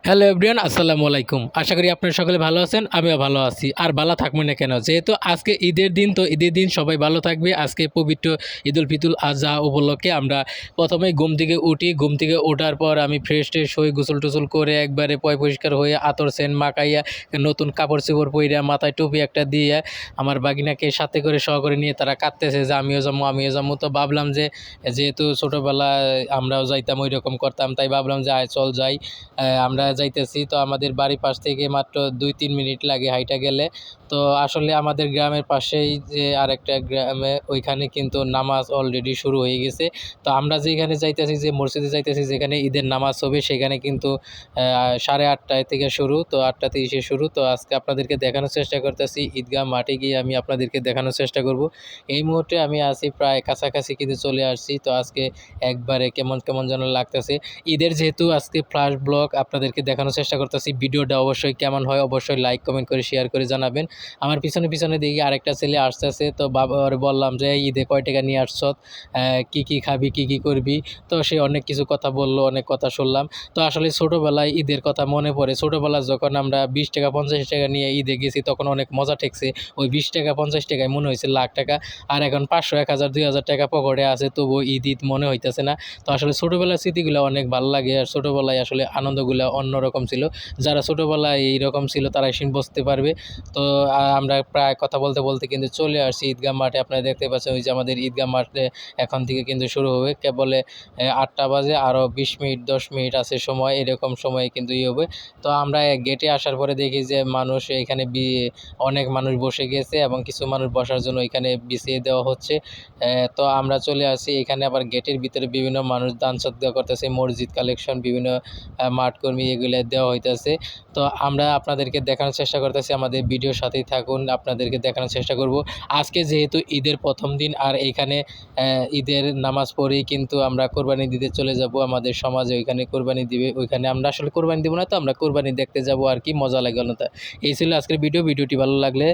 Hello everyone, আসসালামু আলাইকুম। আশা করি আপনারা সকলে ভালো আছেন, আমিও ভালো আছি। আর ভালো থাকবো না কেন, যেহেতু আজকে ঈদের দিন, তো ঈদের দিন সবাই ভালো থাকবে। আজকে পবিত্র ঈদুল ফিতুল আজহা উপলক্ষে আমরা প্রথমেই ঘুম থেকে উঠি। ঘুম থেকে ওঠার পর আমি ফ্রেশ ট্রেশ হয়ে গোসল টোসল করে একবারে পয় পরিষ্কার হয়ে আতর সেন্ট মাখাইয়া নতুন কাপড় চোপড় পইরা মাথায় টুপি একটা দিয়ে আমার বাগিনাকে সাথে করে সহকারে নিয়ে তারা কাঁদতেছে যে আমিও যাবো। তো ভাবলাম যে যেহেতু ছোটোবেলায় আমরাও যাইতাম, ওই রকম করতাম, তাই ভাবলাম যে আয় চল যাই। আমরা যাইতেছি, তো আমাদের বাড়ির পাশ থেকে মাত্র 2-3 মিনিট লাগে হাইটা গেলে। তো আসলে আমাদের গ্রামের পাশেই যে আরেকটা গ্রামে, ওইখানে কিন্তু নামাজ অলরেডি শুরু হয়ে গেছে। তো আমরা যেখানে যাইতেছি, যে মসজিদে যাইতেছি যেখানে ঈদের নামাজ হবে, সেখানে কিন্তু 8:30 থেকে শুরু, তো 8:30 শুরু। তো আজকে আপনাদেরকে দেখানোর চেষ্টা করতেছি, ঈদগাহ মাঠে গিয়ে আমি আপনাদেরকে দেখানোর চেষ্টা করব। এই মুহূর্তে আমি আছি প্রায় কাছাকাছি, কিন্তু চলে আসছি। তো আজকে একবারে কেমন কেমন যেন লাগতেছে। ঈদের যেহেতু আজকে ফ্লাশ ব্লগ আপনাদেরকে দেখানোর চেষ্টা করতেছি। ভিডিওটা অবশ্যই কেমন হয় অবশ্যই লাইক কমেন্ট করে শেয়ার করে জানাবেন। আমার পিছনে দেখি আরেকটা ছেলে আসতেছে। তো বাবার বললাম যে ঈদে কয় টাকা নিয়ে আসছ, কি কি খাবি, কি কি করবি। তো সে অনেক কিছু কথা বলল, অনেক কথা শুনলাম। তো আসলে ছোটোবেলায় ঈদের কথা মনে পড়ে। ছোটোবেলায় যখন আমরা 20 টাকা 50 টাকা নিয়ে ঈদে গেছি, তখন অনেক মজা ঠেকছে। ওই 20 টাকা 50 টাকায় মনে হয়েছে লাখ টাকা। আর এখন 500 1000 2000 টাকা পকেটে আছে, তবুও ঈদ ঈদ মনে হইতেছে না। তো আসলে ছোটোবেলার স্মৃতিগুলো অনেক ভালো লাগে। আর ছোটোবেলায় আসলে আনন্দগুলো অন্যরকম ছিল। যারা ছোটোবেলায় এইরকম ছিল তারাই বুঝতে পারবে। তো আমরা প্রায় কথা বলতে বলতে কিন্তু চলে আসছি ঈদগাহ মাঠে। আপনারা দেখতে পাচ্ছেন ওই যে আমাদের ঈদগাহ মাঠে এখন থেকে কিন্তু শুরু হবে। কেবলে 8টা বাজে, আরও 20 মিনিট 10 মিনিট আছে সময়, এরকম সময়ে কিন্তু হবে। তো আমরা গেটে আসার পরে দেখি যে মানুষ এখানে অনেক মানুষ বসে গেছে, এবং কিছু মানুষ বসার জন্য এখানে বিছিয়ে দেওয়া হচ্ছে। তো আমরা চলে আসি এখানে। আবার গেটের ভিতরে বিভিন্ন মানুষ দান সদকা করতেছে, মসজিদ কালেকশন, বিভিন্ন মাঠকর্মী এগুলো দেওয়া হইতেছে। তো আমরা আপনাদেরকে দেখানোর চেষ্টা করতেছি, আমাদের ভিডিওর সাথেই থাকুন, আপনাদেরকে দেখানোর চেষ্টা করব। আজকে যেহেতু ঈদের প্রথম দিন, আর এইখানে ঈদের নামাজ পড়েই কিন্তু আমরা কোরবানি দিতে চলে যাব। আমাদের সমাজে ওইখানে কোরবানি দিবে, ওইখানে আমরা আসলে কোরবানি দিব না, তো আমরা কোরবানি দেখতে যাব আর কি, মজা লাগে না। এই ছিল আজকের ভিডিওটি ভালো লাগলে